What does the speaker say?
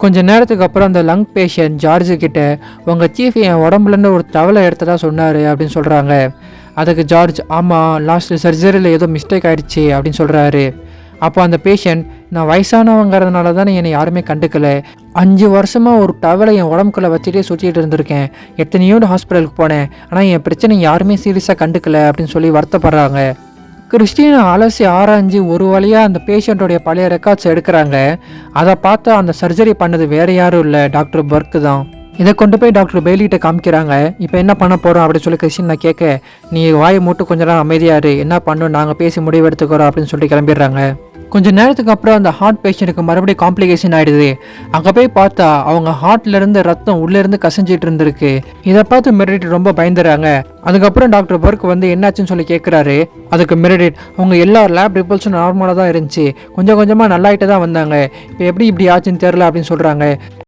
கொஞ்ச நேரத்துக்கு அப்புறம் அந்த லங் பேஷண்ட் ஜார்ஜு கிட்ட உங்கள் சீஃப் என் உடம்புலேருந்து ஒரு தவளை எடுத்ததா சொன்னார் அப்படின்னு சொல்கிறாங்க. அதுக்கு ஜார்ஜ் ஆமாம் லாஸ்ட் சர்ஜரியில் ஏதோ மிஸ்டேக் ஆகிடுச்சி அப்படின்னு சொல்கிறாரு. அப்போ அந்த பேஷண்ட் நான் வயசானவங்கிறதுனால தானே என்னை யாருமே கண்டுக்கலை, 5 வருஷமாக ஒரு டவலை என் உடம்புக்குள்ளே வச்சுட்டே சுற்றிட்டு இருந்திருக்கேன், எத்தனையோ ஹாஸ்பிட்டலுக்கு போனேன், ஆனால் என் பிரச்சனை யாருமே சீரியஸாக கண்டுக்கலை அப்படின்னு சொல்லி வருத்தப்படுறாங்க. கிறிஸ்டினை அலசி ஆராய்ஞ்சு ஒரு வழியாக அந்த பேஷண்ட்டோடைய பழைய ரெக்கார்ட்ஸ் எடுக்கிறாங்க. அதை பார்த்தா அந்த சர்ஜரி பண்ணது வேறு யாரும் இல்லை, டாக்டர் பர்க்கு தான். இதை கொண்டு போய் டாக்டர் பெய்லிகிட்ட காமிக்கிறாங்க. இப்போ என்ன பண்ண போகிறோம் அப்படின்னு சொல்லி கிறிஸ்டின் நான் கேட்க, நீ வாயை மூட்டு கொஞ்ச நேரம் அமைதியாரு, என்ன பண்ணணும் நாங்கள் பேசி முடிவு எடுத்துக்கிறோம் அப்படின்னு சொல்லிட்டு கிளம்பிடுறாங்க. கொஞ்சம் நேரத்துக்கு அப்புறம் அந்த ஹார்ட் பேஷண்ட்டுக்கு மறுபடியும் காம்ப்ளிகேஷன் ஆகிடுது. அங்கே போய் பார்த்தா அவங்க ஹார்ட்லேருந்து ரத்தம் உள்ளேருந்து கசஞ்சிட்டு இருந்திருக்கு. இதை பார்த்து மெரிடிட் ரொம்ப பயந்துறாங்க. அதுக்கப்புறம் டாக்டர் பர்க் வந்து என்னாச்சுன்னு சொல்லி கேட்குறாரு. அதுக்கு மெரிடிட் அவங்க எல்லா லேப் ரிப்போர்ட்ஸும் நார்மலாக தான் இருந்துச்சு, கொஞ்சம் கொஞ்சமாக நல்லாயிட்டு தான் வந்தாங்க, இப்போ எப்படி இப்படி ஆச்சுன்னு தெரில அப்படின்னு சொல்கிறாங்க.